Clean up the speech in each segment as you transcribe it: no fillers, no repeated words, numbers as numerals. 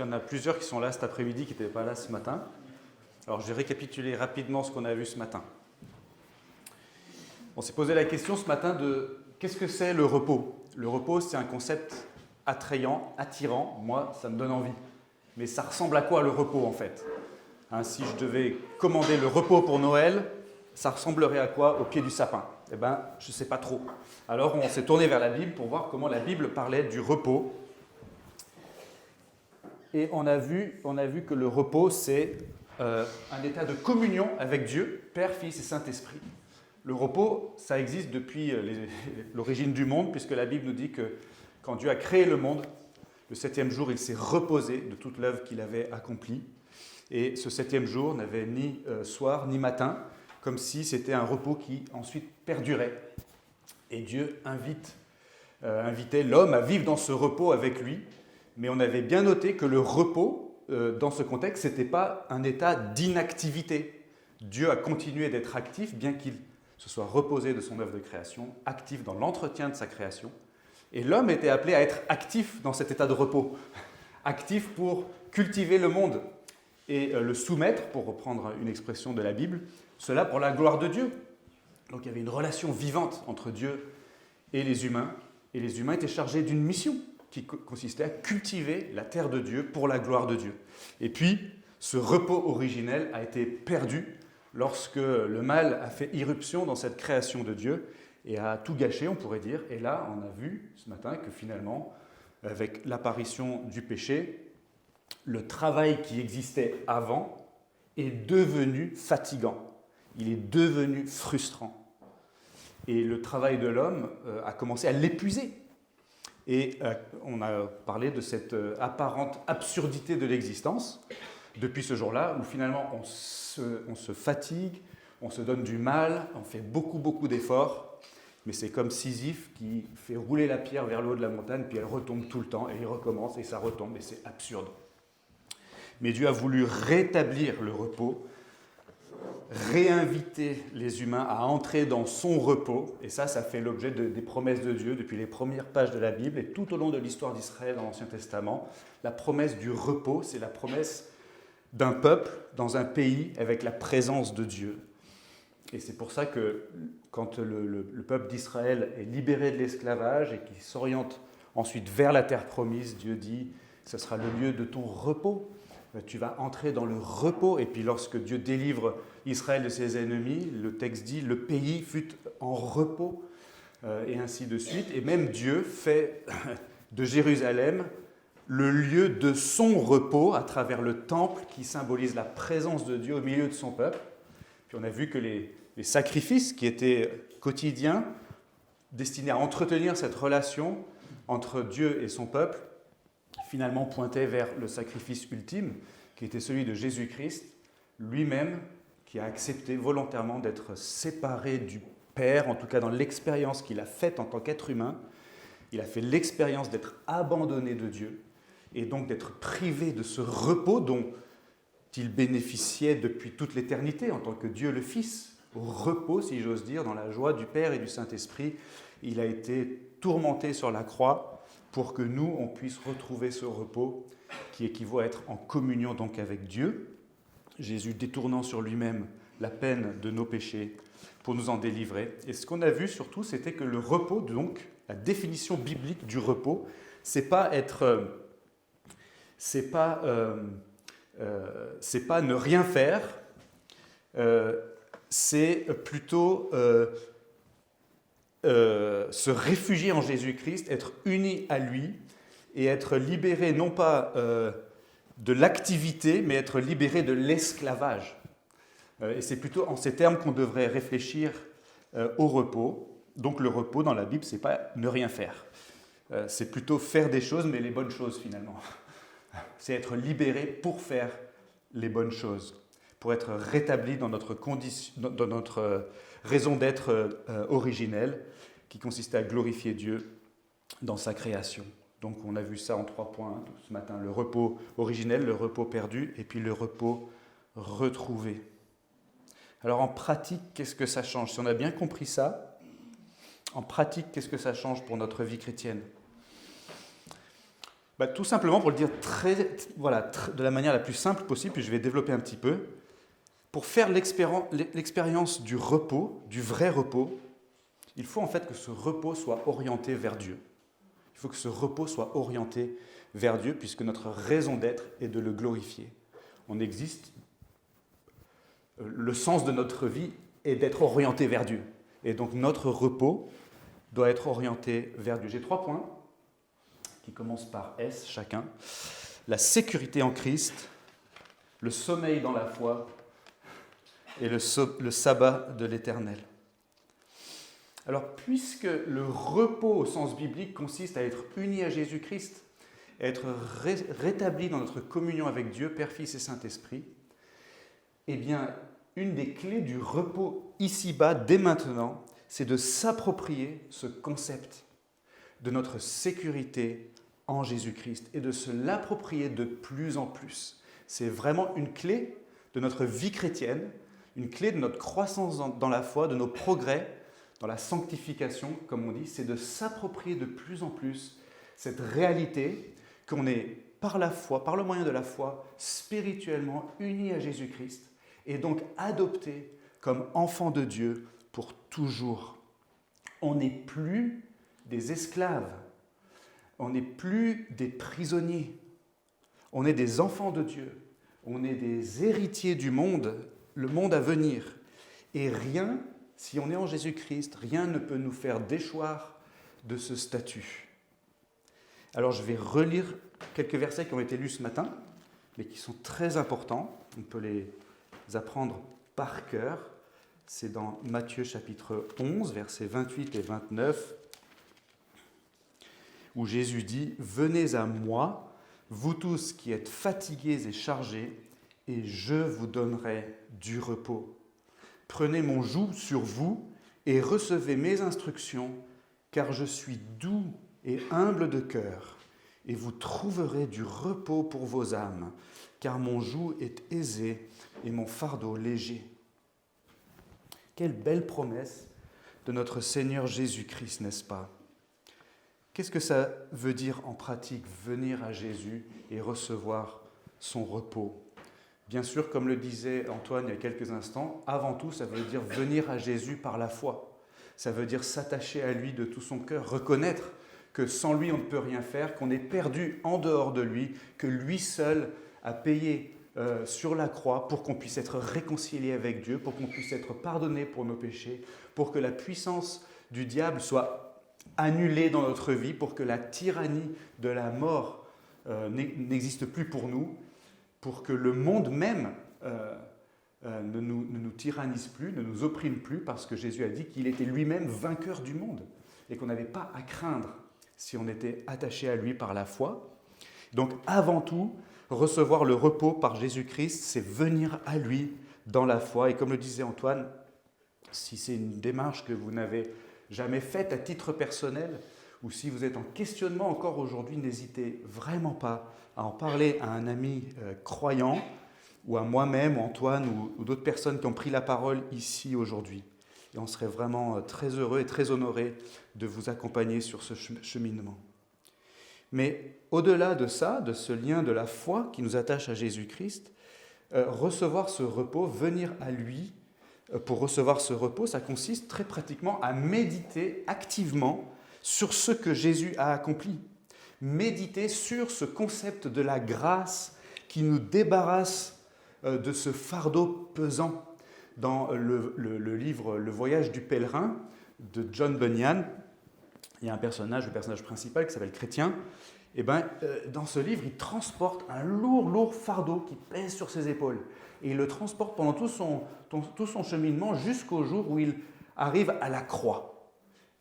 qu'il y en a plusieurs qui sont là cet après-midi, qui n'étaient pas là ce matin. Alors, je vais récapituler rapidement ce qu'on a vu ce matin. On s'est posé la question ce matin de qu'est-ce que c'est le repos ? Le repos, c'est un concept attrayant, attirant. Moi, ça me donne envie. Mais ça ressemble à quoi le repos en fait ? Si je devais commander le repos pour Noël, ça ressemblerait à quoi au pied du sapin ? Eh bien, je ne sais pas trop. Alors, on s'est tourné vers la Bible pour voir comment la Bible parlait du repos. Et on a vu que le repos, c'est un état de communion avec Dieu, Père, Fils et Saint-Esprit. Le repos, ça existe depuis l'origine du monde, puisque la Bible nous dit que quand Dieu a créé le monde, le 7e jour, il s'est reposé de toute l'œuvre qu'il avait accomplie. Et ce 7e jour n'avait ni soir ni matin, comme si c'était un repos qui ensuite perdurait. Et Dieu invitait l'homme à vivre dans ce repos avec lui. Mais on avait bien noté que le repos, dans ce contexte, ce n'était pas un état d'inactivité. Dieu a continué d'être actif, bien qu'il se soit reposé de son œuvre de création, actif dans l'entretien de sa création. Et l'homme était appelé à être actif dans cet état de repos, actif pour cultiver le monde et le soumettre, pour reprendre une expression de la Bible, cela pour la gloire de Dieu. Donc il y avait une relation vivante entre Dieu et les humains étaient chargés d'une mission qui consistait à cultiver la terre de Dieu pour la gloire de Dieu. Et puis, ce repos originel a été perdu lorsque le mal a fait irruption dans cette création de Dieu et a tout gâché, on pourrait dire. Et là, on a vu ce matin que finalement, avec l'apparition du péché, le travail qui existait avant est devenu fatigant. Il est devenu frustrant. Et le travail de l'homme a commencé à l'épuiser. Et on a parlé de cette apparente absurdité de l'existence depuis ce jour-là, où finalement on se fatigue, on se donne du mal, on fait beaucoup d'efforts, mais c'est comme Sisyphe qui fait rouler la pierre vers le haut de la montagne, puis elle retombe tout le temps, et il recommence, et ça retombe, et c'est absurde. Mais Dieu a voulu rétablir le repos, réinviter les humains à entrer dans son repos, et ça fait l'objet des promesses de Dieu depuis les premières pages de la Bible, et tout au long de l'histoire d'Israël dans l'Ancien Testament. La promesse du repos, c'est la promesse d'un peuple dans un pays avec la présence de Dieu. Et c'est pour ça que quand le peuple d'Israël est libéré de l'esclavage et qu'il s'oriente ensuite vers la terre promise, Dieu dit « ce sera le lieu de ton repos ». Tu vas entrer dans le repos. Et puis lorsque Dieu délivre Israël de ses ennemis, le texte dit « le pays fut en repos » et ainsi de suite. Et même Dieu fait de Jérusalem le lieu de son repos à travers le temple qui symbolise la présence de Dieu au milieu de son peuple. Puis on a vu que les sacrifices qui étaient quotidiens, destinés à entretenir cette relation entre Dieu et son peuple, finalement pointaient vers le sacrifice ultime, qui était celui de Jésus-Christ, lui-même, qui a accepté volontairement d'être séparé du Père, en tout cas dans l'expérience qu'il a faite en tant qu'être humain. Il a fait l'expérience d'être abandonné de Dieu, et donc d'être privé de ce repos dont il bénéficiait depuis toute l'éternité en tant que Dieu le Fils, au repos, si j'ose dire, dans la joie du Père et du Saint-Esprit. Il a été tourmenté sur la croix pour que nous, on puisse retrouver ce repos qui équivaut à être en communion donc avec Dieu. Jésus détournant sur lui-même la peine de nos péchés pour nous en délivrer. Et ce qu'on a vu surtout, c'était que le repos, donc, la définition biblique du repos, c'est pas ne rien faire, c'est plutôt se réfugier en Jésus-Christ, être uni à lui et être libéré non pas de l'activité, mais être libéré de l'esclavage. Et c'est plutôt en ces termes qu'on devrait réfléchir au repos. Donc le repos dans la Bible, c'est pas ne rien faire. C'est plutôt faire des choses, mais les bonnes choses finalement. C'est être libéré pour faire les bonnes choses, pour être rétabli dans notre raison d'être originelle, qui consistait à glorifier Dieu dans sa création. Donc on a vu ça en 3 points ce matin, le repos originel, le repos perdu, et puis le repos retrouvé. Alors en pratique, qu'est-ce que ça change ? Si on a bien compris ça, en pratique, qu'est-ce que ça change pour notre vie chrétienne ? Tout simplement pour le dire de la manière la plus simple possible, puis je vais développer un petit peu. Pour faire l'expérience du repos, du vrai repos, il faut en fait que ce repos soit orienté vers Dieu. Il faut que ce repos soit orienté vers Dieu, puisque notre raison d'être est de le glorifier. On existe, le sens de notre vie est d'être orienté vers Dieu. Et donc notre repos doit être orienté vers Dieu. J'ai 3 points qui commencent par S chacun. La sécurité en Christ, le sommeil dans la foi et le sabbat de l'Éternel. Alors, puisque le repos au sens biblique consiste à être uni à Jésus-Christ, à être rétabli dans notre communion avec Dieu, Père, Fils et Saint-Esprit, eh bien, une des clés du repos ici-bas, dès maintenant, c'est de s'approprier ce concept de notre sécurité en Jésus-Christ et de se l'approprier de plus en plus. C'est vraiment une clé de notre vie chrétienne, une clé de notre croissance dans la foi, de nos progrès, dans la sanctification, comme on dit, c'est de s'approprier de plus en plus cette réalité qu'on est par la foi, par le moyen de la foi, spirituellement unis à Jésus-Christ et donc adoptés comme enfants de Dieu pour toujours. On n'est plus des esclaves, on n'est plus des prisonniers, on est des enfants de Dieu, on est des héritiers du monde, le monde à venir. Et rien, si on est en Jésus-Christ, rien ne peut nous faire déchoir de ce statut. Alors je vais relire quelques versets qui ont été lus ce matin, mais qui sont très importants. On peut les apprendre par cœur. C'est dans Matthieu chapitre 11, versets 28 et 29, où Jésus dit « Venez à moi, vous tous qui êtes fatigués et chargés, et je vous donnerai du repos. Prenez mon joug sur vous et recevez mes instructions, car je suis doux et humble de cœur, et vous trouverez du repos pour vos âmes, car mon joug est aisé et mon fardeau léger. » Quelle belle promesse de notre Seigneur Jésus-Christ, n'est-ce pas? Qu'est-ce que ça veut dire en pratique, venir à Jésus et recevoir son repos? Bien sûr, comme le disait Antoine il y a quelques instants, avant tout, ça veut dire venir à Jésus par la foi. Ça veut dire s'attacher à lui de tout son cœur, reconnaître que sans lui, on ne peut rien faire, qu'on est perdu en dehors de lui, que lui seul a payé sur la croix pour qu'on puisse être réconcilié avec Dieu, pour qu'on puisse être pardonné pour nos péchés, pour que la puissance du diable soit annulée dans notre vie, pour que la tyrannie de la mort n'existe plus pour nous, pour que le monde même ne nous tyrannise plus, ne nous opprime plus, parce que Jésus a dit qu'il était lui-même vainqueur du monde et qu'on n'avait pas à craindre si on était attaché à lui par la foi. Donc avant tout, recevoir le repos par Jésus-Christ, c'est venir à lui dans la foi. Et comme le disait Antoine, si c'est une démarche que vous n'avez jamais faite à titre personnel, ou si vous êtes en questionnement encore aujourd'hui, n'hésitez vraiment pas à en parler à un ami croyant, ou à moi-même, ou Antoine, ou d'autres personnes qui ont pris la parole ici aujourd'hui. Et on serait vraiment très heureux et très honorés de vous accompagner sur ce cheminement. Mais au-delà de ça, de ce lien de la foi qui nous attache à Jésus-Christ, recevoir ce repos, venir à lui pour recevoir ce repos, ça consiste très pratiquement à méditer activement sur ce que Jésus a accompli. Méditer sur ce concept de la grâce qui nous débarrasse de ce fardeau pesant. Dans le livre « Le voyage du pèlerin » de John Bunyan, il y a un personnage, le personnage principal qui s'appelle Chrétien. Et dans ce livre, il transporte un lourd fardeau qui pèse sur ses épaules. Et il le transporte pendant tout son cheminement jusqu'au jour où il arrive à la croix.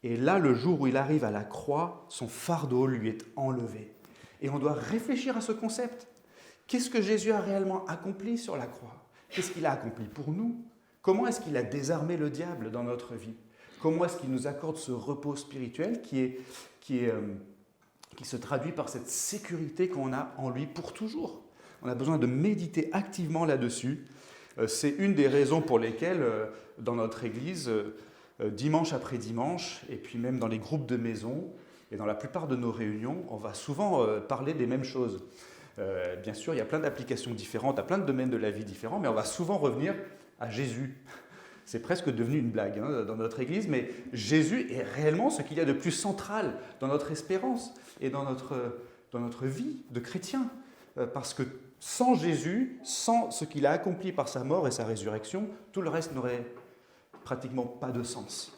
Et là, le jour où il arrive à la croix, son fardeau lui est enlevé. Et on doit réfléchir à ce concept. Qu'est-ce que Jésus a réellement accompli sur la croix? Qu'est-ce qu'il a accompli pour nous? Comment est-ce qu'il a désarmé le diable dans notre vie? Comment est-ce qu'il nous accorde ce repos spirituel qui se traduit par cette sécurité qu'on a en lui pour toujours? On a besoin de méditer activement là-dessus. C'est une des raisons pour lesquelles, dans notre Église, dimanche après dimanche, et puis même dans les groupes de maison, Et dans la plupart de nos réunions, on va souvent parler des mêmes choses. Bien sûr, il y a plein d'applications différentes, à plein de domaines de la vie différents, mais on va souvent revenir à Jésus. C'est presque devenu une blague dans notre Église, mais Jésus est réellement ce qu'il y a de plus central dans notre espérance et dans notre vie de chrétien. Parce que sans Jésus, sans ce qu'il a accompli par sa mort et sa résurrection, tout le reste n'aurait pratiquement pas de sens.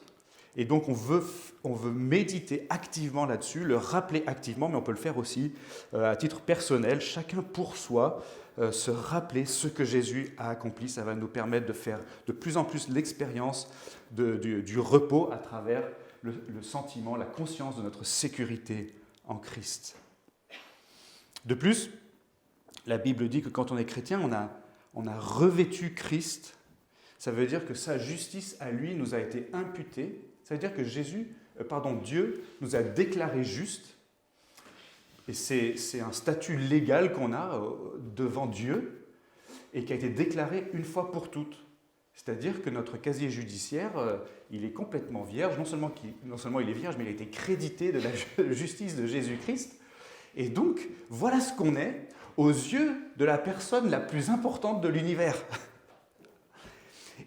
Et donc on veut méditer activement là-dessus, le rappeler activement, mais on peut le faire aussi à titre personnel, chacun pour soi, se rappeler ce que Jésus a accompli. Ça va nous permettre de faire de plus en plus l'expérience du repos à travers le sentiment, la conscience de notre sécurité en Christ. De plus, la Bible dit que quand on est chrétien, on a revêtu Christ. Ça veut dire que sa justice à lui nous a été imputée. Ça veut dire que Dieu nous a déclarés justes. Et c'est un statut légal qu'on a devant Dieu et qui a été déclaré une fois pour toutes. C'est-à-dire que notre casier judiciaire, il est complètement vierge. Non seulement il est vierge, mais il a été crédité de la justice de Jésus-Christ. Et donc, voilà ce qu'on est aux yeux de la personne la plus importante de l'univers.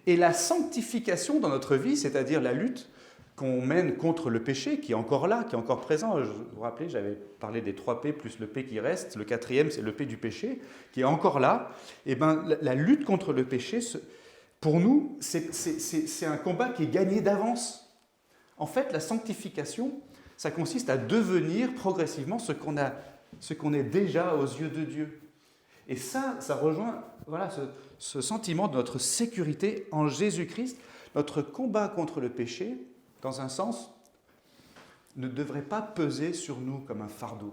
Et la sanctification dans notre vie, c'est-à-dire la lutte qu'on mène contre le péché, qui est encore là, qui est encore présent. Je vous rappelez, j'avais parlé des 3 P plus le P qui reste. Le 4e, c'est le P du péché, qui est encore là. Et bien, la lutte contre le péché, pour nous, c'est un combat qui est gagné d'avance. En fait, la sanctification, ça consiste à devenir progressivement ce qu'on est déjà aux yeux de Dieu. Et ça rejoint ce sentiment de notre sécurité en Jésus-Christ. Notre combat contre le péché, dans un sens, ne devrait pas peser sur nous comme un fardeau.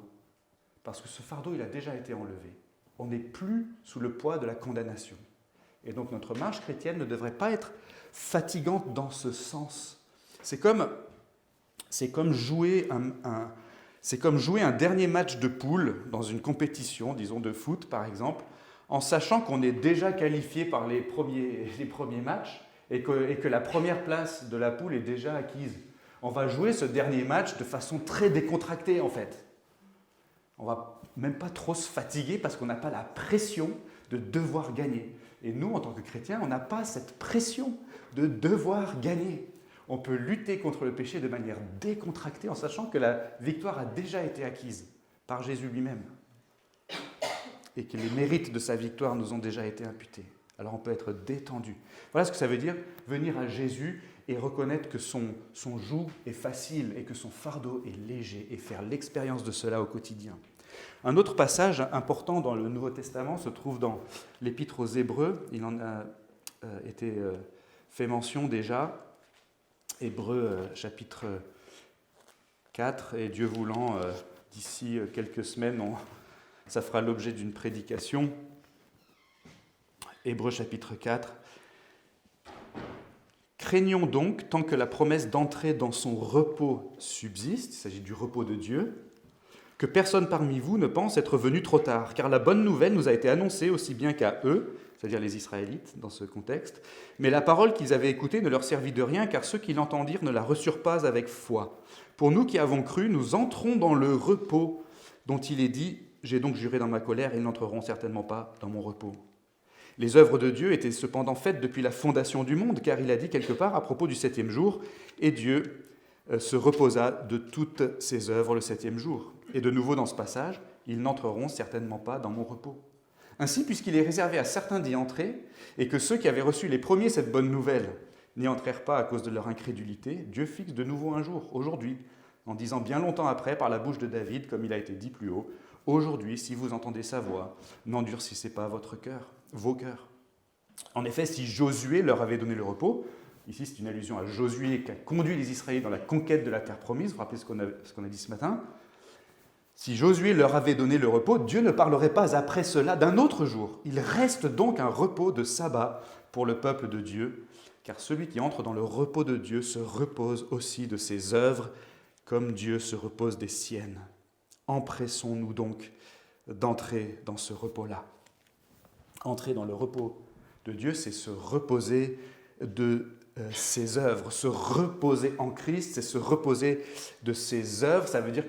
Parce que ce fardeau, il a déjà été enlevé. On n'est plus sous le poids de la condamnation. Et donc notre marche chrétienne ne devrait pas être fatigante dans ce sens. C'est comme jouer un dernier match de poule dans une compétition, disons de foot par exemple, en sachant qu'on est déjà qualifié par les premiers matchs et que la première place de la poule est déjà acquise. On va jouer ce dernier match de façon très décontractée en fait. On ne va même pas trop se fatiguer parce qu'on n'a pas la pression de devoir gagner. Et nous, en tant que chrétiens, on n'a pas cette pression de devoir gagner. On peut lutter contre le péché de manière décontractée en sachant que la victoire a déjà été acquise par Jésus lui-même et que les mérites de sa victoire nous ont déjà été imputés. Alors on peut être détendu. Voilà ce que ça veut dire, venir à Jésus et reconnaître que son joug est facile et que son fardeau est léger et faire l'expérience de cela au quotidien. Un autre passage important dans le Nouveau Testament se trouve dans l'Épître aux Hébreux. Il en a été fait mention déjà. Hébreux chapitre 4, et Dieu voulant, d'ici quelques semaines, ça fera l'objet d'une prédication. Hébreux chapitre 4. Craignons donc, tant que la promesse d'entrer dans son repos subsiste, il s'agit du repos de Dieu, que personne parmi vous ne pense être venu trop tard, car la bonne nouvelle nous a été annoncée aussi bien qu'à eux, c'est-à-dire les Israélites dans ce contexte, mais la parole qu'ils avaient écoutée ne leur servit de rien, car ceux qui l'entendirent ne la reçurent pas avec foi. Pour nous qui avons cru, nous entrons dans le repos dont il est dit « J'ai donc juré dans ma colère, ils n'entreront certainement pas dans mon repos ». Les œuvres de Dieu étaient cependant faites depuis la fondation du monde, car il a dit quelque part à propos du 7e jour, et Dieu se reposa de toutes ses œuvres le 7e jour. Et de nouveau dans ce passage, ils n'entreront certainement pas dans mon repos. Ainsi, puisqu'il est réservé à certains d'y entrer, et que ceux qui avaient reçu les premiers cette bonne nouvelle n'y entrèrent pas à cause de leur incrédulité, Dieu fixe de nouveau un jour, aujourd'hui, en disant bien longtemps après, par la bouche de David, comme il a été dit plus haut, « Aujourd'hui, si vous entendez sa voix, n'endurcissez pas vos cœurs. » En effet, si Josué leur avait donné le repos, ici c'est une allusion à Josué qui a conduit les Israélites dans la conquête de la terre promise, vous vous rappelez ce qu'on a dit ce matin, si Josué leur avait donné le repos, Dieu ne parlerait pas après cela d'un autre jour. Il reste donc un repos de sabbat pour le peuple de Dieu, car celui qui entre dans le repos de Dieu se repose aussi de ses œuvres, comme Dieu se repose des siennes. Empressons-nous donc d'entrer dans ce repos-là. Entrer dans le repos de Dieu, c'est se reposer de ses œuvres. Se reposer en Christ, c'est se reposer de ses œuvres. Ça veut dire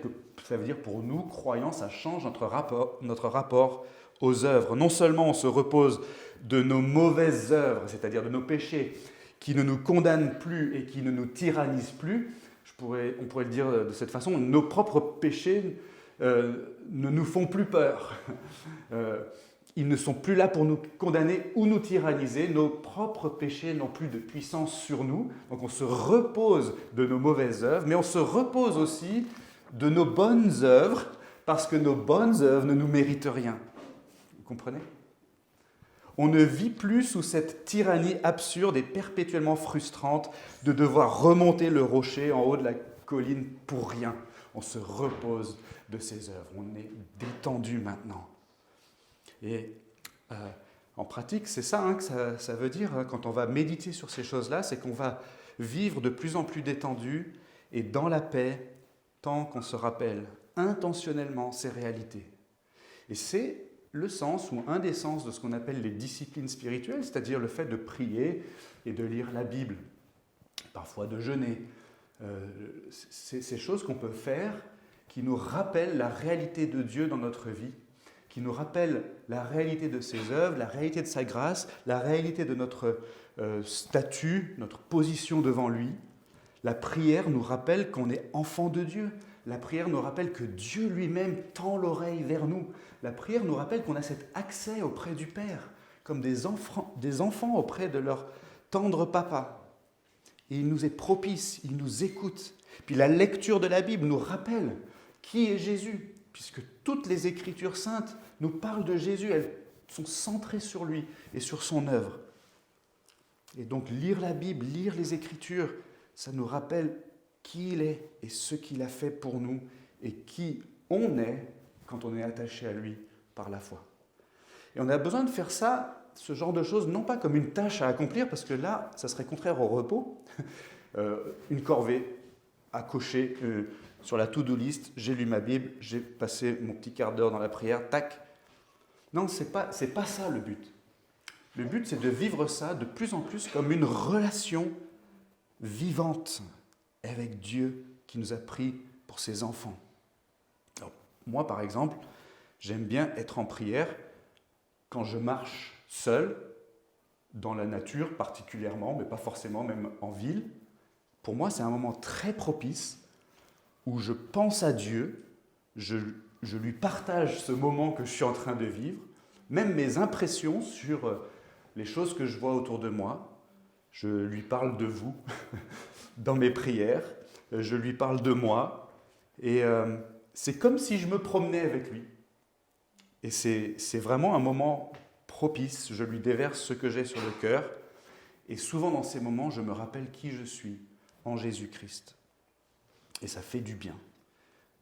pour nous, croyants, ça change notre rapport aux œuvres. Non seulement on se repose de nos mauvaises œuvres, c'est-à-dire de nos péchés, qui ne nous condamnent plus et qui ne nous tyrannisent plus. On pourrait le dire de cette façon, nos propres péchés ne nous font plus peur. Ils ne sont plus là pour nous condamner ou nous tyranniser. Nos propres péchés n'ont plus de puissance sur nous. Donc on se repose de nos mauvaises œuvres, mais on se repose aussi de nos bonnes œuvres, parce que nos bonnes œuvres ne nous méritent rien. Vous comprenez ? On ne vit plus sous cette tyrannie absurde et perpétuellement frustrante de devoir remonter le rocher en haut de la colline pour rien. On se repose de ses œuvres. On est détendu maintenant. Et en pratique, c'est ça que ça veut dire quand on va méditer sur ces choses-là, c'est qu'on va vivre de plus en plus détendu et dans la paix, tant qu'on se rappelle intentionnellement ces réalités. Et c'est le sens ou un des sens de ce qu'on appelle les disciplines spirituelles, c'est-à-dire le fait de prier et de lire la Bible, parfois de jeûner. C'est ces choses qu'on peut faire qui nous rappellent la réalité de Dieu dans notre vie, qui nous rappellent la réalité de ses œuvres, la réalité de sa grâce, la réalité de notre statut, notre position devant lui. La prière nous rappelle qu'on est enfant de Dieu. La prière nous rappelle que Dieu lui-même tend l'oreille vers nous. La prière nous rappelle qu'on a cet accès auprès du Père, comme des enfants auprès de leur tendre papa. Et il nous est propice, il nous écoute. Puis la lecture de la Bible nous rappelle qui est Jésus, puisque toutes les Écritures saintes nous parlent de Jésus, elles sont centrées sur lui et sur son œuvre. Et donc lire la Bible, lire les Écritures, ça nous rappelle qui il est et ce qu'il a fait pour nous et qui on est quand on est attaché à lui par la foi. Et on a besoin de faire ça, ce genre de choses, non pas comme une tâche à accomplir, parce que là, ça serait contraire au repos, une corvée à cocher sur la to-do list, j'ai lu ma Bible, j'ai passé mon petit quart d'heure dans la prière, tac. Non, c'est pas ça le but. Le but, c'est de vivre ça de plus en plus comme une relation vivante avec Dieu qui nous a pris pour ses enfants. Alors, moi, par exemple, j'aime bien être en prière quand je marche seul, dans la nature particulièrement, mais pas forcément, même en ville. Pour moi, c'est un moment très propice où je pense à Dieu, je lui partage ce moment que je suis en train de vivre, même mes impressions sur les choses que je vois autour de moi. Je lui parle de vous dans mes prières, je lui parle de moi, et c'est comme si je me promenais avec lui. Et c'est vraiment un moment propice, je lui déverse ce que j'ai sur le cœur, et souvent dans ces moments, je me rappelle qui je suis en Jésus-Christ. Et ça fait du bien.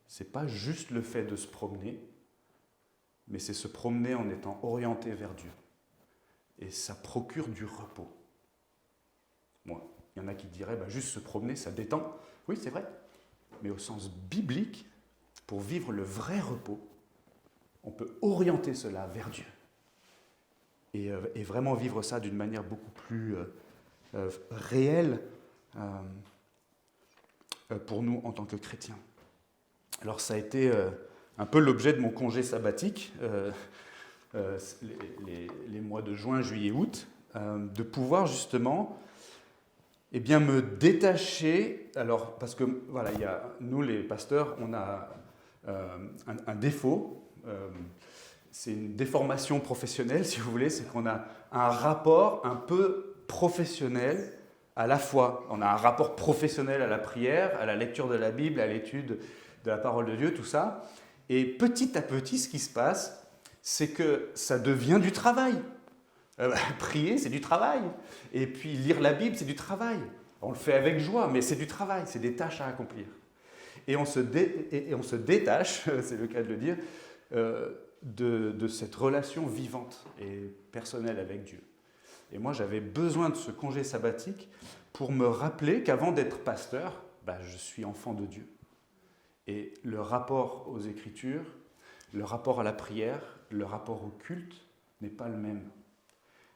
Ce n'est pas juste le fait de se promener, mais c'est se promener en étant orienté vers Dieu. Et ça procure du repos. Bon, il y en a qui diraient, juste se promener, ça détend. Oui, c'est vrai. Mais au sens biblique, pour vivre le vrai repos, on peut orienter cela vers Dieu. Et vraiment vivre ça d'une manière beaucoup plus réelle pour nous en tant que chrétiens. Alors ça a été un peu l'objet de mon congé sabbatique, les mois de juin, juillet, août, de pouvoir justement me détacher. Alors, parce que voilà, nous les pasteurs, on a un défaut, c'est une déformation professionnelle, si vous voulez, c'est qu'on a un rapport un peu professionnel à la foi. On a un rapport professionnel à la prière, à la lecture de la Bible, à l'étude de la parole de Dieu, tout ça. Et petit à petit, ce qui se passe, c'est que ça devient du travail. Prier, c'est du travail. Et puis lire la Bible, c'est du travail. On le fait avec joie, mais c'est du travail, c'est des tâches à accomplir. Et on se détache, c'est le cas de le dire, de cette relation vivante et personnelle avec Dieu. Et moi, j'avais besoin de ce congé sabbatique pour me rappeler qu'avant d'être pasteur, je suis enfant de Dieu. Et le rapport aux Écritures, le rapport à la prière, le rapport au culte n'est pas le même.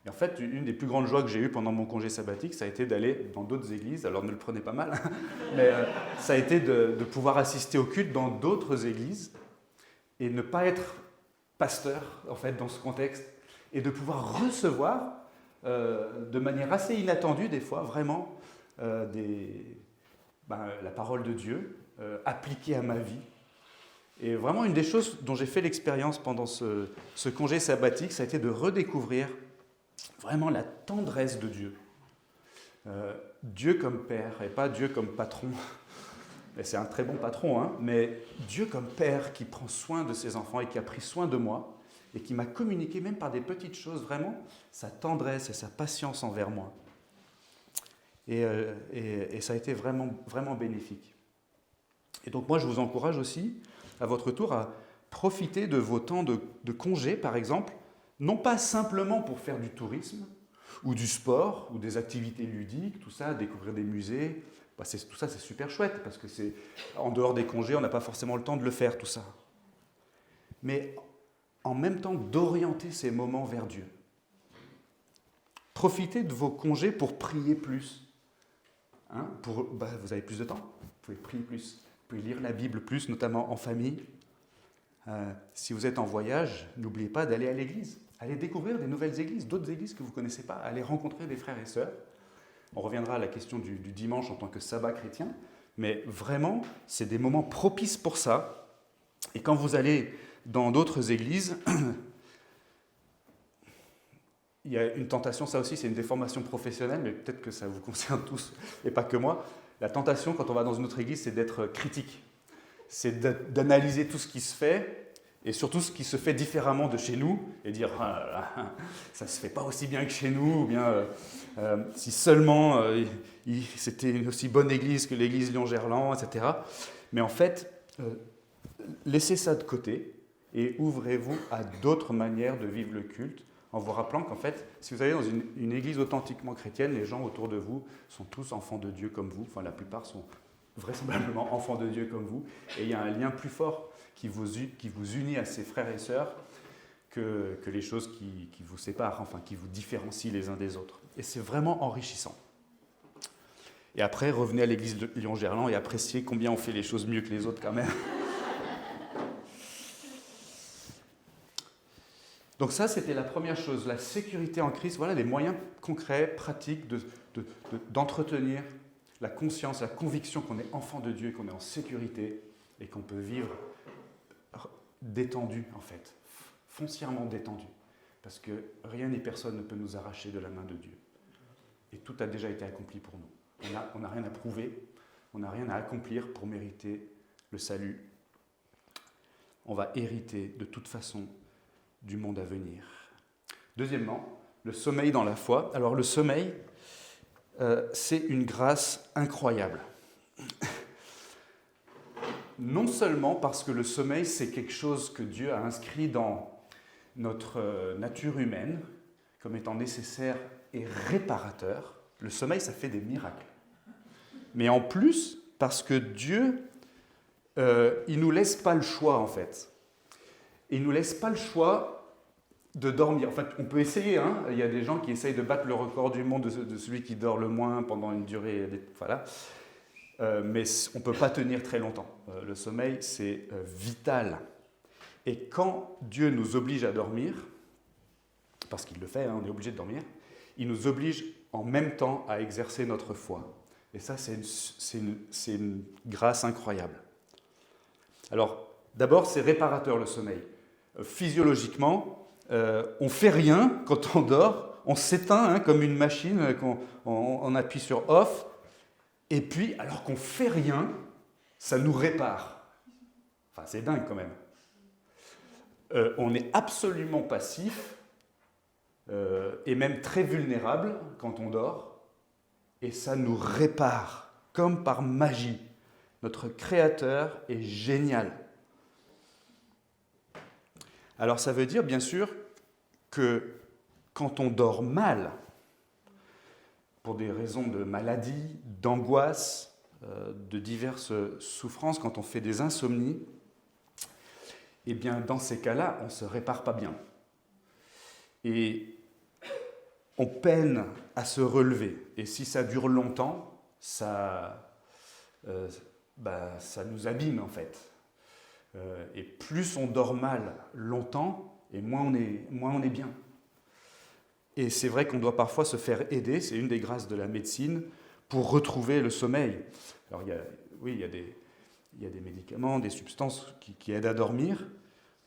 Et en fait, une des plus grandes joies que j'ai eues pendant mon congé sabbatique, ça a été d'aller dans d'autres églises. Alors ne le prenez pas mal, mais ça a été de pouvoir assister au culte dans d'autres églises et ne pas être pasteur, en fait, dans ce contexte, et de pouvoir recevoir de manière assez inattendue, des fois, vraiment, la parole de Dieu appliquée à ma vie. Et vraiment, une des choses dont j'ai fait l'expérience pendant ce congé sabbatique, ça a été de redécouvrir vraiment la tendresse de Dieu. Dieu comme Père, et pas Dieu comme patron. Et c'est un très bon patron, hein, mais Dieu comme Père qui prend soin de ses enfants et qui a pris soin de moi, et qui m'a communiqué, même par des petites choses, vraiment, sa tendresse et sa patience envers moi. Et ça a été vraiment, vraiment bénéfique. Et donc moi, je vous encourage aussi, à votre tour, à profiter de vos temps de congé, par exemple, non pas simplement pour faire du tourisme, ou du sport, ou des activités ludiques, tout ça, découvrir des musées. Tout ça, c'est super chouette, parce que en dehors des congés, on n'a pas forcément le temps de le faire, tout ça. Mais en même temps, d'orienter ces moments vers Dieu. Profitez de vos congés pour prier plus. Vous avez plus de temps, vous pouvez prier plus. Vous pouvez lire la Bible plus, notamment en famille. Si vous êtes en voyage, n'oubliez pas d'aller à l'église. Allez découvrir des nouvelles églises, d'autres églises que vous ne connaissez pas. Allez rencontrer des frères et sœurs. On reviendra à la question du dimanche en tant que sabbat chrétien. Mais vraiment, c'est des moments propices pour ça. Et quand vous allez dans d'autres églises, il y a une tentation, ça aussi c'est une déformation professionnelle, mais peut-être que ça vous concerne tous et pas que moi. La tentation quand on va dans une autre église, c'est d'être critique. C'est d'analyser tout ce qui se fait et surtout ce qui se fait différemment de chez nous et dire ah, ça ne se fait pas aussi bien que chez nous, ou bien si seulement c'était une aussi bonne église que l'église Lyon-Gerland, etc. Mais en fait, laissez ça de côté et ouvrez-vous à d'autres manières de vivre le culte, en vous rappelant qu'en fait, si vous allez dans une église authentiquement chrétienne, les gens autour de vous sont tous enfants de Dieu comme vous, enfin la plupart sont vraisemblablement enfants de Dieu comme vous, et il y a un lien plus fort qui vous unit à ses frères et sœurs que les choses qui vous séparent, enfin qui vous différencient les uns des autres. Et c'est vraiment enrichissant. Et après, revenez à l'église de Lyon-Gerland et appréciez combien on fait les choses mieux que les autres quand même. Donc ça, c'était la première chose, la sécurité en Christ. Voilà les moyens concrets, pratiques d'entretenir la conscience, la conviction qu'on est enfant de Dieu, qu'on est en sécurité et qu'on peut vivre détendu, en fait, foncièrement détendu. Parce que rien ni personne ne peut nous arracher de la main de Dieu. Et tout a déjà été accompli pour nous. On n'a rien à prouver, on n'a rien à accomplir pour mériter le salut. On va hériter de toute façon du monde à venir. Deuxièmement, le sommeil dans la foi. Alors le sommeil, c'est une grâce incroyable. Non seulement parce que le sommeil, c'est quelque chose que Dieu a inscrit dans notre nature humaine comme étant nécessaire et réparateur. Le sommeil, ça fait des miracles. Mais en plus, parce que Dieu, il ne nous laisse pas le choix, en fait. Il ne nous laisse pas le choix de dormir. En fait, on peut essayer, hein. Il y a des gens qui essayent de battre le record du monde de celui qui dort le moins pendant une durée. Voilà. Mais on ne peut pas tenir très longtemps. Le sommeil, c'est vital. Et quand Dieu nous oblige à dormir, parce qu'il le fait, hein, on est obligé de dormir, il nous oblige en même temps à exercer notre foi. Et ça, c'est une grâce incroyable. Alors, d'abord, c'est réparateur le sommeil. Physiologiquement, on ne fait rien quand on dort, on s'éteint hein, comme une machine, on appuie sur off, et puis, alors qu'on ne fait rien, ça nous répare. Enfin, c'est dingue quand même. On est absolument passif, et même très vulnérable quand on dort, et ça nous répare, comme par magie. Notre Créateur est génial. Alors ça veut dire bien sûr que quand on dort mal, pour des raisons de maladie, d'angoisse, de diverses souffrances, quand on fait des insomnies, eh bien dans ces cas-là, on ne se répare pas bien. Et on peine à se relever. Et si ça dure longtemps, ça nous abîme en fait. Et plus on dort mal longtemps, et moins on est bien. Et c'est vrai qu'on doit parfois se faire aider, c'est une des grâces de la médecine, pour retrouver le sommeil. Alors il y a des médicaments, des substances qui aident à dormir.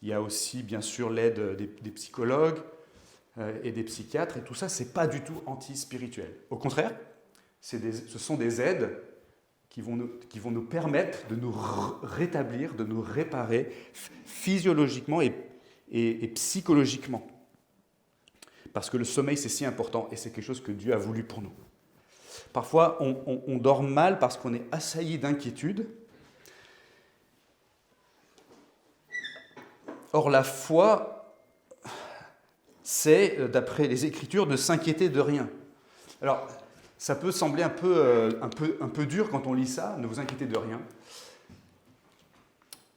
Il y a aussi bien sûr l'aide des psychologues et des psychiatres, et tout ça, c'est pas du tout anti-spirituel. Au contraire, ce sont des aides qui vont nous permettre de nous rétablir, de nous réparer physiologiquement et psychologiquement. Parce que le sommeil, c'est si important et c'est quelque chose que Dieu a voulu pour nous. Parfois, on dort mal parce qu'on est assailli d'inquiétude. Or, la foi, c'est, d'après les Écritures, de s'inquiéter de rien. Alors, ça peut sembler un peu dur quand on lit ça, ne vous inquiétez de rien.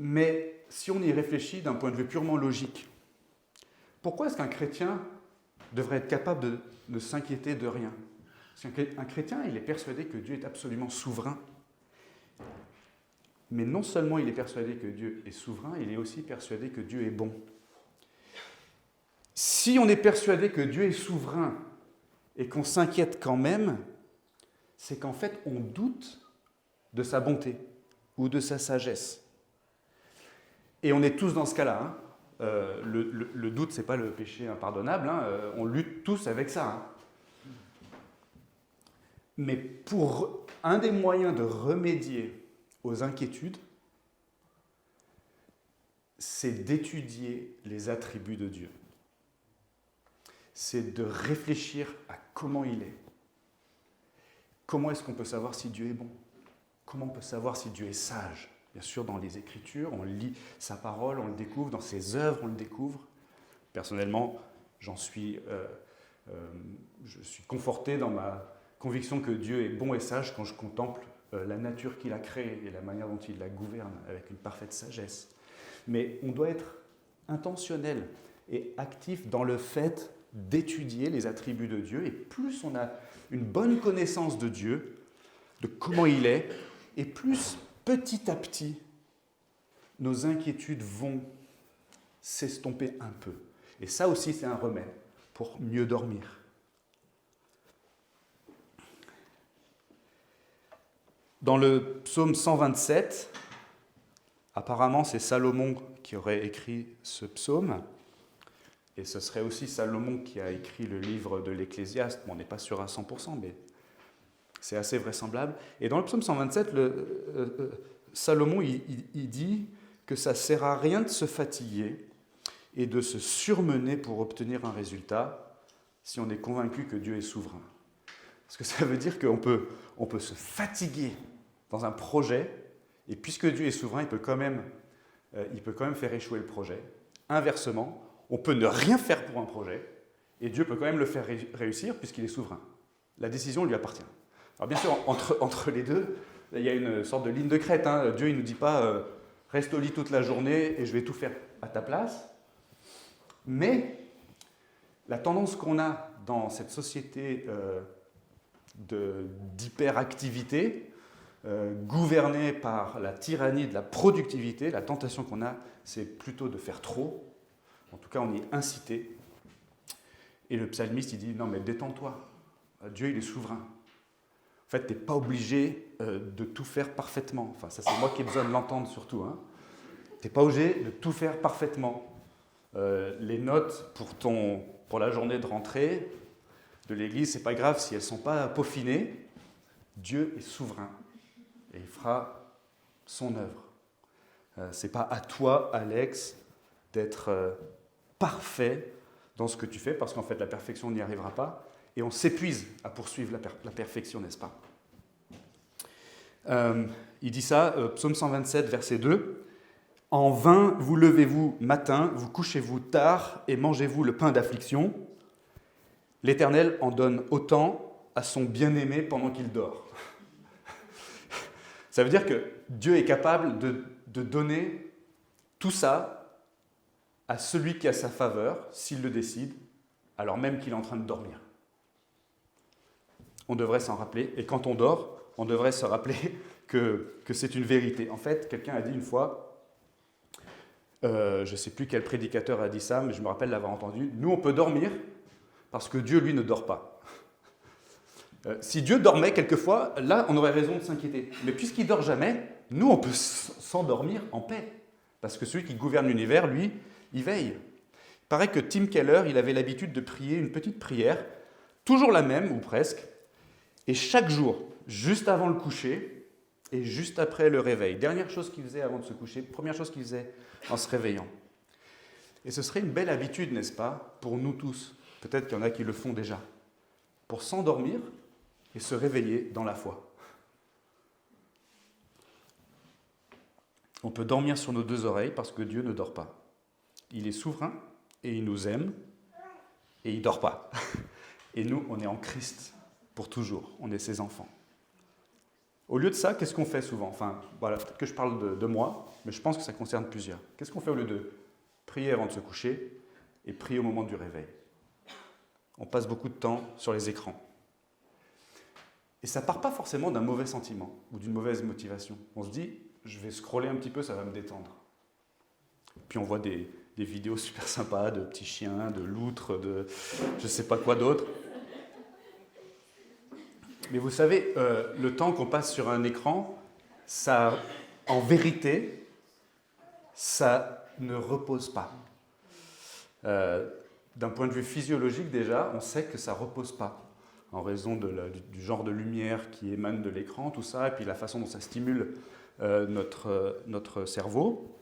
Mais si on y réfléchit d'un point de vue purement logique, pourquoi est-ce qu'un chrétien devrait être capable de ne s'inquiéter de rien? Parce qu'un chrétien, il est persuadé que Dieu est absolument souverain. Mais non seulement il est persuadé que Dieu est souverain, il est aussi persuadé que Dieu est bon. Si on est persuadé que Dieu est souverain et qu'on s'inquiète quand même, c'est qu'en fait, on doute de sa bonté ou de sa sagesse. Et on est tous dans ce cas-là. Hein. Le doute, ce n'est pas le péché impardonnable. Hein. On lutte tous avec ça. Hein. Mais pour un des moyens de remédier aux inquiétudes, c'est d'étudier les attributs de Dieu. C'est de réfléchir à comment il est. Comment est-ce qu'on peut savoir si Dieu est bon? Comment on peut savoir si Dieu est sage? Bien sûr, dans les Écritures, on lit sa parole, on le découvre, dans ses œuvres, on le découvre. Personnellement, je suis conforté dans ma conviction que Dieu est bon et sage quand je contemple la nature qu'il a créée et la manière dont il la gouverne avec une parfaite sagesse. Mais on doit être intentionnel et actif dans le fait d'étudier les attributs de Dieu. Et plus on a une bonne connaissance de Dieu, de comment il est, et plus petit à petit, nos inquiétudes vont s'estomper un peu. Et ça aussi, c'est un remède pour mieux dormir. Dans le psaume 127, apparemment c'est Salomon qui aurait écrit ce psaume, et ce serait aussi Salomon qui a écrit le livre de l'Ecclésiaste. Bon, on n'est pas sûr à 100%, mais c'est assez vraisemblable. Et dans le psaume 127, Salomon il dit que ça ne sert à rien de se fatiguer et de se surmener pour obtenir un résultat si on est convaincu que Dieu est souverain. Parce que ça veut dire qu'on peut se fatiguer dans un projet, et puisque Dieu est souverain, il peut quand même faire échouer le projet. Inversement, on peut ne rien faire pour un projet, et Dieu peut quand même le faire réussir puisqu'il est souverain. La décision lui appartient. Alors bien sûr, entre les deux, il y a une sorte de ligne de crête. Hein. Dieu ne nous dit pas reste au lit toute la journée et je vais tout faire à ta place. Mais la tendance qu'on a dans cette société d'hyperactivité, gouvernée par la tyrannie de la productivité, la tentation qu'on a, c'est plutôt de faire trop. En tout cas, on y est incité. Et le psalmiste, il dit, non mais détends-toi, Dieu il est souverain. En fait, tu n'es pas obligé de tout faire parfaitement. Enfin, ça c'est moi qui ai besoin de l'entendre surtout. Hein. Tu n'es pas obligé de tout faire parfaitement. Les notes pour la journée de rentrée de l'église, c'est pas grave si elles ne sont pas peaufinées. Dieu est souverain et il fera son œuvre. C'est pas à toi, Alex, d'être parfait dans ce que tu fais, parce qu'en fait la perfection n'y arrivera pas, et on s'épuise à poursuivre la perfection, n'est-ce pas? Il dit ça, psaume 127, verset 2. « En vain vous levez-vous matin, vous couchez-vous tard, et mangez-vous le pain d'affliction. L'Éternel en donne autant à son bien-aimé pendant qu'il dort. » Ça veut dire que Dieu est capable de donner tout ça à celui qui a sa faveur, s'il le décide, alors même qu'il est en train de dormir. on devrait s'en rappeler. Et quand on dort, on devrait se rappeler que c'est une vérité. En fait, quelqu'un a dit une fois, je ne sais plus quel prédicateur a dit ça, mais je me rappelle l'avoir entendu, nous on peut dormir parce que Dieu, lui, ne dort pas. Si Dieu dormait quelquefois, là, on aurait raison de s'inquiéter. Mais puisqu'il ne dort jamais, nous, on peut s'endormir en paix. Parce que celui qui gouverne l'univers, lui, il veille. Il paraît que Tim Keller, il avait l'habitude de prier une petite prière, toujours la même, ou presque, et chaque jour, juste avant le coucher et juste après le réveil. Dernière chose qu'il faisait avant de se coucher, première chose qu'il faisait en se réveillant. Et ce serait une belle habitude, n'est-ce pas, pour nous tous. Peut-être qu'il y en a qui le font déjà. Pour s'endormir et se réveiller dans la foi. On peut dormir sur nos deux oreilles parce que Dieu ne dort pas. Il est souverain et il nous aime et il ne dort pas. Et nous, on est en Christ pour toujours. On est ses enfants. Au lieu de ça, qu'est-ce qu'on fait souvent? Enfin, voilà, peut-être que je parle de moi, mais je pense que ça concerne plusieurs. Qu'est-ce qu'on fait au lieu de prier avant de se coucher et prier au moment du réveil? On passe beaucoup de temps sur les écrans. Et ça ne part pas forcément d'un mauvais sentiment ou d'une mauvaise motivation. On se dit, je vais scroller un petit peu, ça va me détendre. Puis on voit des vidéos super sympas de petits chiens, de loutres, de je ne sais pas quoi d'autre. Mais vous savez, le temps qu'on passe sur un écran, ça, en vérité, ça ne repose pas. D'un point de vue physiologique déjà, on sait que ça ne repose pas, en raison du genre de lumière qui émane de l'écran, tout ça, et puis la façon dont ça stimule notre cerveau.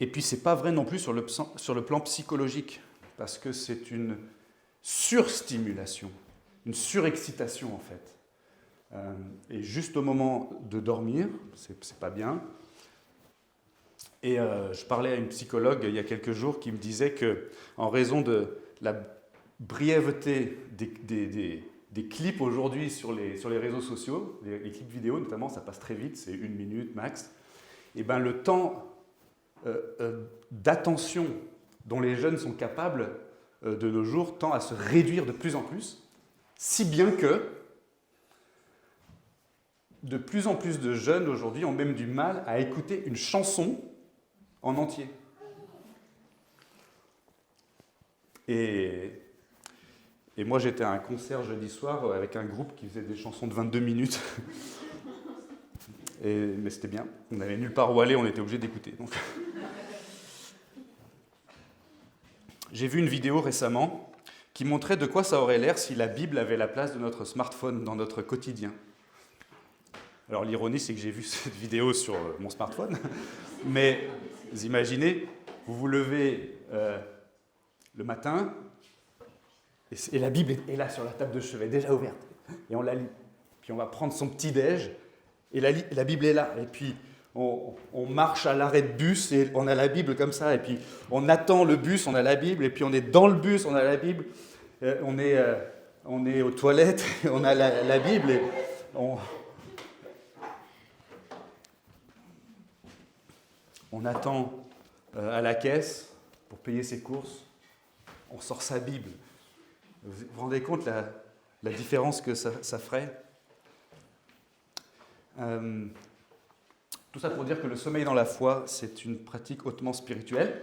Et puis c'est pas vrai non plus sur le plan psychologique, parce que c'est une surstimulation, une surexcitation en fait. Et juste au moment de dormir, c'est pas bien. Et je parlais à une psychologue il y a quelques jours qui me disait que, en raison de la brièveté des clips aujourd'hui sur les réseaux sociaux, les clips vidéo notamment, ça passe très vite, c'est 1 minute max, et ben le temps d'attention dont les jeunes sont capables de nos jours tend à se réduire de plus en plus, si bien que de plus en plus de jeunes aujourd'hui ont même du mal à écouter une chanson en entier. Et moi, j'étais à un concert jeudi soir avec un groupe qui faisait des chansons de 22 minutes. Mais c'était bien. On n'avait nulle part où aller, on était obligé d'écouter. Donc. J'ai vu une vidéo récemment qui montrait de quoi ça aurait l'air si la Bible avait la place de notre smartphone dans notre quotidien. Alors l'ironie, c'est que j'ai vu cette vidéo sur mon smartphone, mais vous imaginez, vous vous levez le matin, et la Bible est là sur la table de chevet, déjà ouverte, et on la lit. Puis on va prendre son petit-déj, et la Bible est là, et puis on marche à l'arrêt de bus, et on a la Bible comme ça, et puis on attend le bus, on a la Bible, et puis on est dans le bus, on a la Bible, on est aux toilettes, et on a la Bible, et on attend à la caisse pour payer ses courses, on sort sa Bible. Vous vous rendez compte la différence que ça ferait? Tout ça pour dire que le sommeil dans la foi, c'est une pratique hautement spirituelle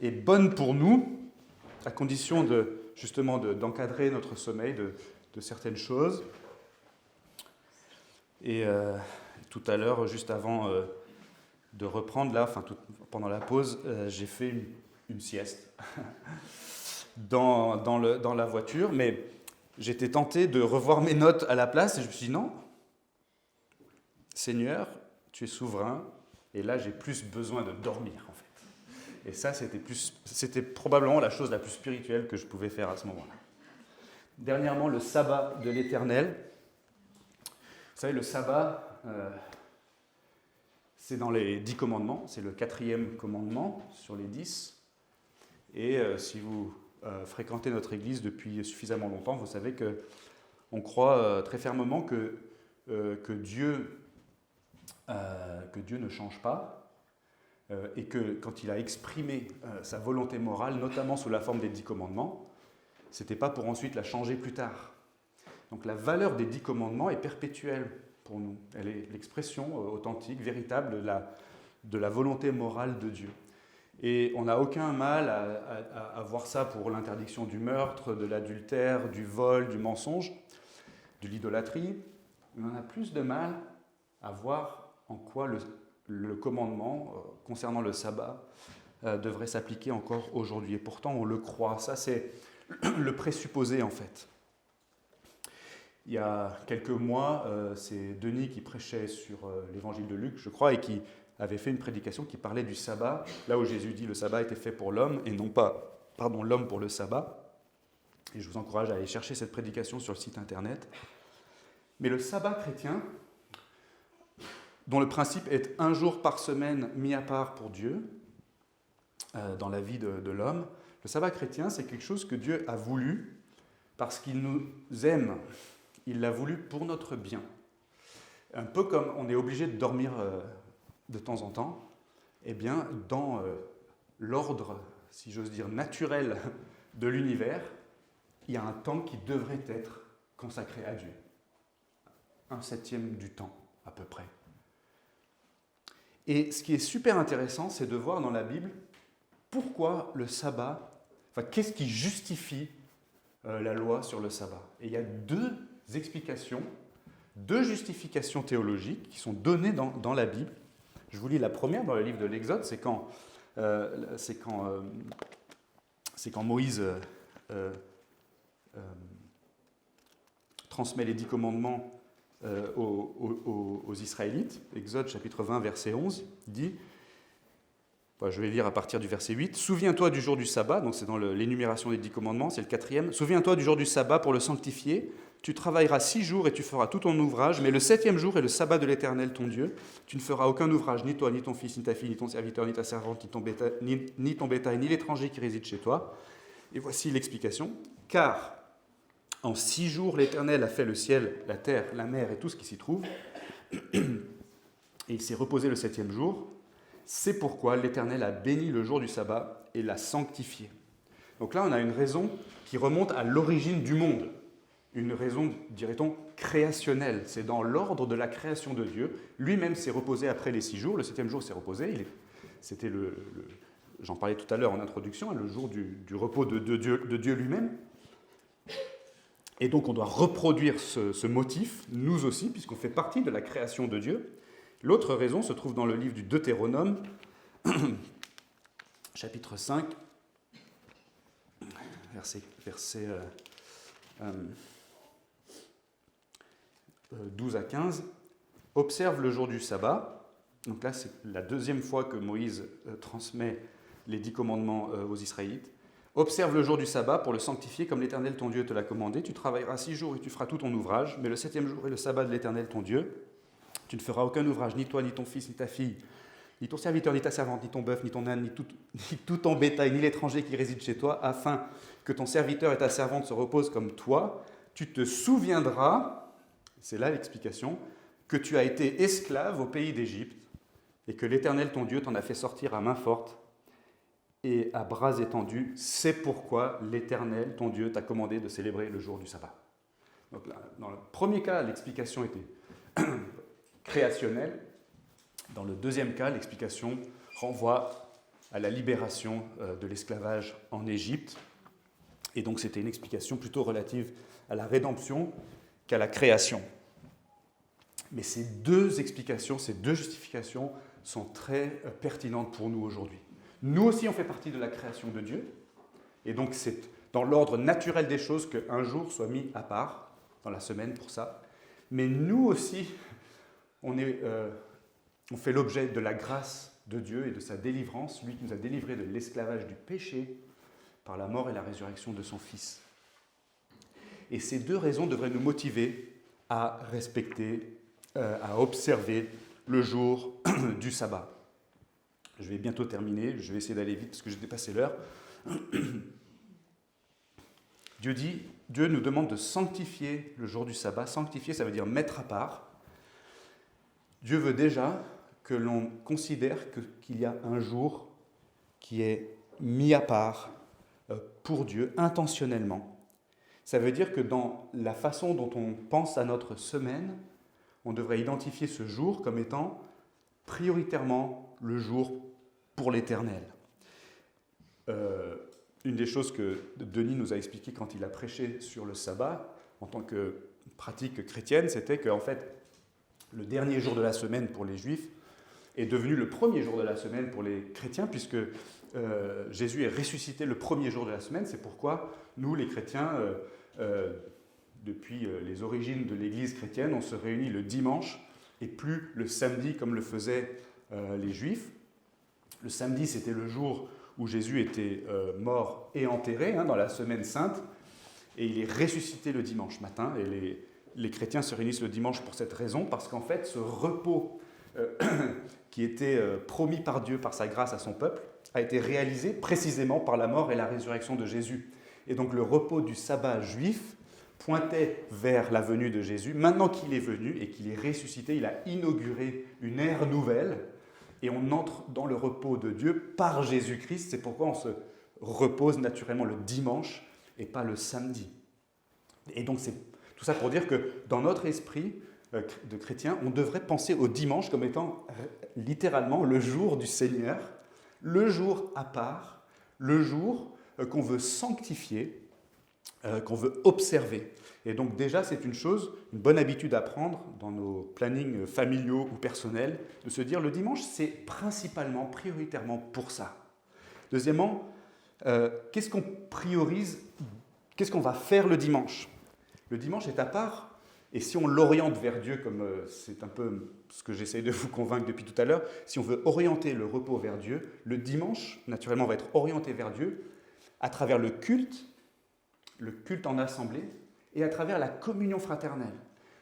et bonne pour nous, à condition justement d'encadrer notre sommeil de certaines choses. Et tout à l'heure, juste avant de reprendre, là, pendant la pause, j'ai fait une sieste dans la voiture, mais j'étais tenté de revoir mes notes à la place et je me suis dit non, Seigneur, tu es souverain, et là j'ai plus besoin de dormir en fait. Et ça, c'était probablement la chose la plus spirituelle que je pouvais faire à ce moment-là. Dernièrement, le sabbat de l'Éternel. Vous savez, le sabbat, c'est dans les 10 commandements, c'est le 4e commandement sur les 10. Et si vous fréquentez notre Église depuis suffisamment longtemps, vous savez qu'on croit très fermement que Dieu ne change pas et que quand il a exprimé sa volonté morale, notamment sous la forme des 10 commandements, ce n'était pas pour ensuite la changer plus tard. Donc la valeur des 10 commandements est perpétuelle pour nous. Elle est l'expression authentique, véritable de la volonté morale de Dieu. Et on n'a aucun mal à voir ça pour l'interdiction du meurtre, de l'adultère, du vol, du mensonge, de l'idolâtrie. Mais on a plus de mal à voir en quoi le commandement concernant le sabbat devrait s'appliquer encore aujourd'hui. Et pourtant, on le croit. Ça, c'est le présupposé, en fait. Il y a quelques mois, c'est Denis qui prêchait sur l'évangile de Luc, je crois, et qui avait fait une prédication qui parlait du sabbat, là où Jésus dit le sabbat était fait pour l'homme et non pas, l'homme pour le sabbat. Et je vous encourage à aller chercher cette prédication sur le site internet. Mais le sabbat chrétien, dont le principe est un jour par semaine mis à part pour Dieu, dans la vie de l'homme, le sabbat chrétien, c'est quelque chose que Dieu a voulu parce qu'il nous aime. Il l'a voulu pour notre bien. Un peu comme on est obligé de dormir de temps en temps, eh bien, dans l'ordre, si j'ose dire, naturel de l'univers, il y a un temps qui devrait être consacré à Dieu. 1/7 du temps, à peu près. Et ce qui est super intéressant, c'est de voir dans la Bible pourquoi le sabbat, qu'est-ce qui justifie la loi sur le sabbat. Et il y a deux explications, deux justifications théologiques qui sont données dans la Bible. Je vous lis la première dans le livre de l'Exode, c'est quand Moïse transmet les 10 commandements aux Israélites. Exode chapitre 20, verset 11, dit, je vais lire à partir du verset 8, « Souviens-toi du jour du sabbat », donc c'est dans l'énumération des 10 commandements, c'est le 4e, « Souviens-toi du jour du sabbat pour le sanctifier. Tu travailleras 6 jours et tu feras tout ton ouvrage, mais le 7e jour est le sabbat de l'Éternel ton Dieu. Tu ne feras aucun ouvrage, ni toi, ni ton fils, ni ta fille, ni ton serviteur, ni ta servante, ni ton bétail, ni l'étranger qui réside chez toi. » Et voici l'explication. « Car en 6 jours l'Éternel a fait le ciel, la terre, la mer et tout ce qui s'y trouve, et il s'est reposé le 7e jour. C'est pourquoi l'Éternel a béni le jour du sabbat et l'a sanctifié. » Donc là, on a une raison qui remonte à l'origine du monde. Une raison, dirait-on, créationnelle. C'est dans l'ordre de la création de Dieu. Lui-même s'est reposé après les 6 jours. Le 7e jour s'est reposé. C'était j'en parlais tout à l'heure en introduction, le jour du repos de Dieu lui-même. Et donc on doit reproduire ce motif, nous aussi, puisqu'on fait partie de la création de Dieu. L'autre raison se trouve dans le livre du Deutéronome, chapitre 5, verset 12 à 15, « Observe le jour du sabbat ». Donc là, c'est la deuxième fois que Moïse transmet les 10 commandements aux Israélites. « Observe le jour du sabbat pour le sanctifier comme l'Éternel ton Dieu te l'a commandé. Tu travailleras 6 jours et tu feras tout ton ouvrage, mais le 7e jour est le sabbat de l'Éternel ton Dieu. Tu ne feras aucun ouvrage, ni toi, ni ton fils, ni ta fille, ni ton serviteur, ni ta servante, ni ton bœuf, ni ton âne, ni tout ton bétail, ni l'étranger qui réside chez toi, afin que ton serviteur et ta servante se reposent comme toi. Tu te souviendras, c'est là l'explication, que tu as été esclave au pays d'Égypte et que l'Éternel ton Dieu t'en a fait sortir à main forte et à bras étendus. C'est pourquoi l'Éternel ton Dieu t'a commandé de célébrer le jour du sabbat. » Donc là, dans le premier cas, l'explication était créationnelle. Dans le deuxième cas, l'explication renvoie à la libération de l'esclavage en Égypte. Et donc c'était une explication plutôt relative à la rédemption qu'à la création. Mais ces deux explications, ces deux justifications sont très pertinentes pour nous aujourd'hui. Nous aussi, on fait partie de la création de Dieu. Et donc c'est dans l'ordre naturel des choses qu'un jour soit mis à part dans la semaine pour ça. Mais nous aussi, on fait l'objet de la grâce de Dieu et de sa délivrance, lui qui nous a délivrés de l'esclavage du péché par la mort et la résurrection de son Fils. Et ces deux raisons devraient nous motiver à respecter, à observer le jour du sabbat. Je vais bientôt terminer, je vais essayer d'aller vite parce que j'ai dépassé l'heure. Dieu nous demande de sanctifier le jour du sabbat. Sanctifier, ça veut dire mettre à part. Dieu veut déjà que l'on considère qu'il y a un jour qui est mis à part pour Dieu intentionnellement. Ça veut dire que dans la façon dont on pense à notre semaine, on devrait identifier ce jour comme étant prioritairement le jour pour l'Éternel. Une des choses que Denis nous a expliqué quand il a prêché sur le sabbat, en tant que pratique chrétienne, c'était qu'en fait, le dernier jour de la semaine pour les Juifs est devenu le premier jour de la semaine pour les chrétiens, puisque Jésus est ressuscité le premier jour de la semaine. C'est pourquoi nous, les chrétiens, depuis les origines de l'Église chrétienne, on se réunit le dimanche et plus le samedi comme le faisaient les Juifs. Le samedi, c'était le jour où Jésus était mort et enterré, dans la semaine sainte, et il est ressuscité le dimanche matin, et les chrétiens se réunissent le dimanche pour cette raison, parce qu'en fait, ce repos qui était promis par Dieu, par sa grâce à son peuple, a été réalisé précisément par la mort et la résurrection de Jésus. Et donc le repos du sabbat juif pointait vers la venue de Jésus. Maintenant qu'il est venu et qu'il est ressuscité, il a inauguré une ère nouvelle, et on entre dans le repos de Dieu par Jésus-Christ. C'est pourquoi on se repose naturellement le dimanche et pas le samedi. Et donc c'est tout ça pour dire que dans notre esprit de chrétien, on devrait penser au dimanche comme étant littéralement le jour du Seigneur, le jour à part, le jour qu'on veut sanctifier, qu'on veut observer. Et donc déjà, c'est une bonne habitude à prendre dans nos plannings familiaux ou personnels, de se dire le dimanche, c'est principalement, prioritairement pour ça. Deuxièmement, qu'est-ce qu'on priorise, qu'est-ce qu'on va faire le dimanche ? Le dimanche est à part, et si on l'oriente vers Dieu, comme c'est un peu ce que j'essaie de vous convaincre depuis tout à l'heure, si on veut orienter le repos vers Dieu, le dimanche, naturellement, va être orienté vers Dieu à travers le culte en assemblée, et à travers la communion fraternelle.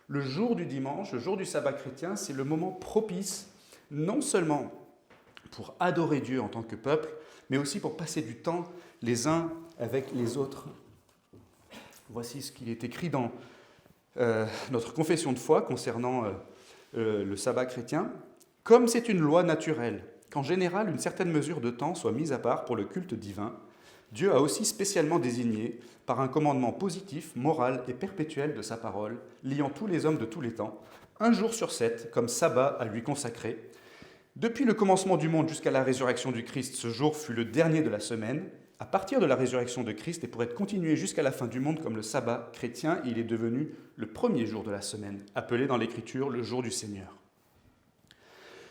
Le jour du dimanche, le jour du sabbat chrétien, c'est le moment propice, non seulement pour adorer Dieu en tant que peuple, mais aussi pour passer du temps les uns avec les autres. Voici ce qu'il est écrit dans notre confession de foi concernant le sabbat chrétien. Comme c'est une loi naturelle, qu'en général une certaine mesure de temps soit mise à part pour le culte divin, Dieu a aussi spécialement désigné, par un commandement positif, moral et perpétuel de sa parole, liant tous les hommes de tous les temps, un jour sur 7 comme sabbat à lui consacrer. Depuis le commencement du monde jusqu'à la résurrection du Christ, ce jour fut le dernier de la semaine. À partir de la résurrection de Christ, et pour être continué jusqu'à la fin du monde comme le sabbat chrétien, il est devenu le premier jour de la semaine, appelé dans l'Écriture le jour du Seigneur.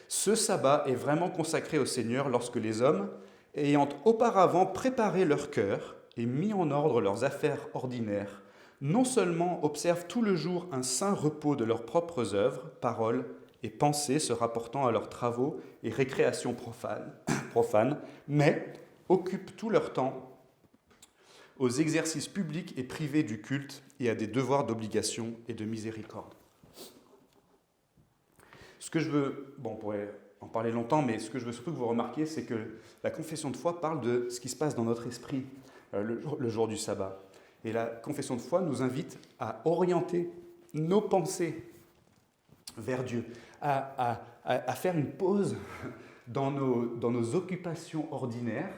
Ce sabbat est vraiment consacré au Seigneur lorsque les hommes, ayant auparavant préparé leur cœur et mis en ordre leurs affaires ordinaires, non seulement observent tout le jour un saint repos de leurs propres œuvres, paroles et pensées se rapportant à leurs travaux et récréations profanes, mais occupent tout leur temps aux exercices publics et privés du culte et à des devoirs d'obligation et de miséricorde. Ce que je veux, on pourrait en parler longtemps, mais ce que je veux surtout que vous remarquiez, c'est que la confession de foi parle de ce qui se passe dans notre esprit le jour du sabbat. Et la confession de foi nous invite à orienter nos pensées vers Dieu, à faire une pause dans nos occupations ordinaires.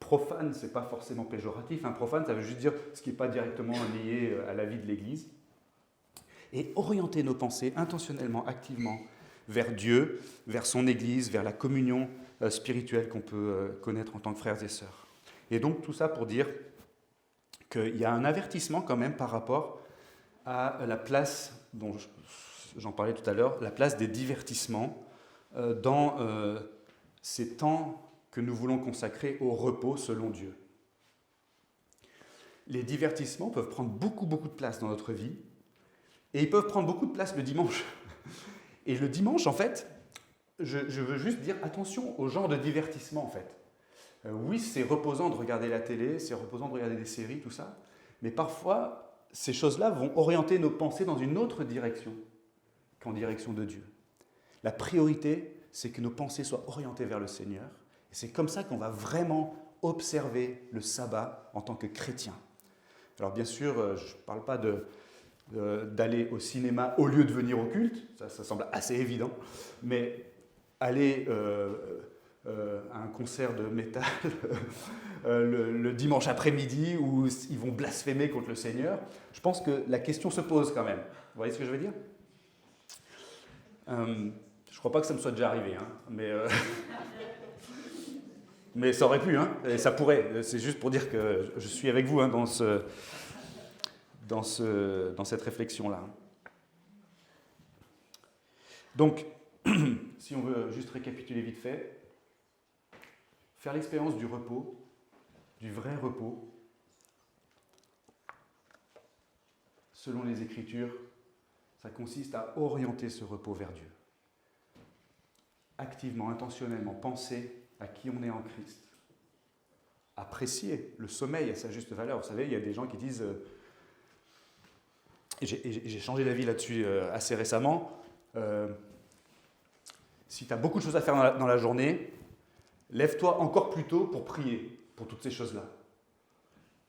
Profane, ce n'est pas forcément péjoratif. Profane, ça veut juste dire ce qui n'est pas directement lié à la vie de l'Église. Et orienter nos pensées intentionnellement, activement, vers Dieu, vers son Église, vers la communion spirituelle qu'on peut connaître en tant que frères et sœurs. Et donc tout ça pour dire qu'il y a un avertissement quand même par rapport à la place, dont j'en parlais tout à l'heure, la place des divertissements dans ces temps que nous voulons consacrer au repos selon Dieu. Les divertissements peuvent prendre beaucoup de place dans notre vie, et ils peuvent prendre beaucoup de place le dimanche. Et le dimanche, en fait, je veux juste dire attention au genre de divertissement, en fait. Oui, c'est reposant de regarder la télé, c'est reposant de regarder des séries, tout ça, mais parfois, ces choses-là vont orienter nos pensées dans une autre direction qu'en direction de Dieu. La priorité, c'est que nos pensées soient orientées vers le Seigneur, et c'est comme ça qu'on va vraiment observer le sabbat en tant que chrétien. Alors bien sûr, je ne parle pas d'aller au cinéma au lieu de venir au culte, ça semble assez évident, mais aller à un concert de métal le dimanche après-midi où ils vont blasphémer contre le Seigneur. Je pense que la question se pose quand même. Vous voyez ce que je veux dire? Je ne crois pas que ça me soit déjà arrivé, hein, mais ça aurait pu, hein, et ça pourrait. C'est juste pour dire que je suis avec vous hein, dans cette réflexion-là. Donc, si on veut juste récapituler vite fait, faire l'expérience du repos, du vrai repos, selon les Écritures, ça consiste à orienter ce repos vers Dieu. Activement, intentionnellement, penser à qui on est en Christ. Apprécier le sommeil à sa juste valeur. Vous savez, il y a des gens qui disent, et j'ai changé d'avis là-dessus assez récemment, si tu as beaucoup de choses à faire dans la journée, lève-toi encore plus tôt pour prier pour toutes ces choses-là.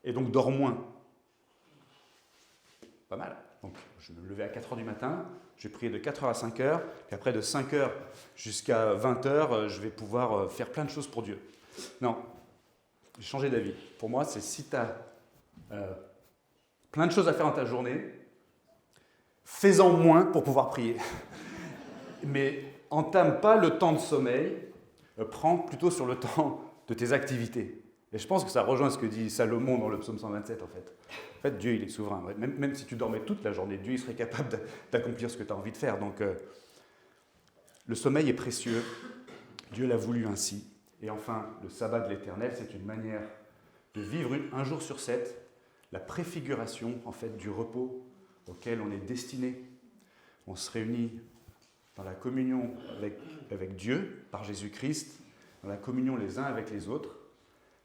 Et donc dors moins. Pas mal. Donc je me levais à 4h du matin, je vais prier de 4h à 5h, puis après de 5h jusqu'à 20h, je vais pouvoir faire plein de choses pour Dieu. Non, j'ai changé d'avis. Pour moi, c'est si tu as plein de choses à faire dans ta journée, fais-en moins pour pouvoir prier. Mais entame pas le temps de sommeil, prends plutôt sur le temps de tes activités. Et je pense que ça rejoint ce que dit Salomon dans le psaume 127 en fait. En fait, Dieu il est souverain. Même si tu dormais toute la journée, Dieu il serait capable d'accomplir ce que tu as envie de faire. Donc le sommeil est précieux, Dieu l'a voulu ainsi. Et enfin, le sabbat de l'Éternel, c'est une manière de vivre un jour sur 7, la préfiguration en fait du repos auquel on est destiné. On se réunit dans la communion avec Dieu, par Jésus-Christ, dans la communion les uns avec les autres,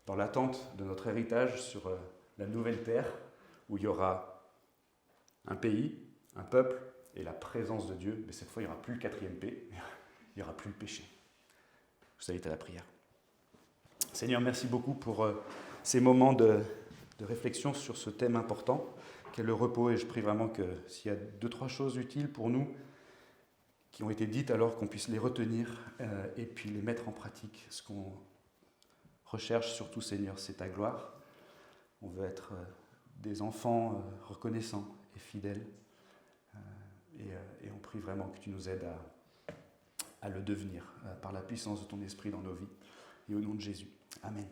dans l'attente de notre héritage sur la nouvelle terre, où il y aura un pays, un peuple et la présence de Dieu. Mais cette fois, il n'y aura plus le 4e P, il n'y aura plus le péché. Je vous invite à la prière. Seigneur, merci beaucoup pour ces moments de réflexion sur ce thème important qu'est le repos. Et je prie vraiment que s'il y a 2-3 choses utiles pour nous, qui ont été dites, alors qu'on puisse les retenir et puis les mettre en pratique. Ce qu'on recherche surtout, Seigneur, c'est ta gloire. On veut être des enfants reconnaissants et fidèles. Et on prie vraiment que tu nous aides à le devenir par la puissance de ton esprit dans nos vies. Et au nom de Jésus. Amen.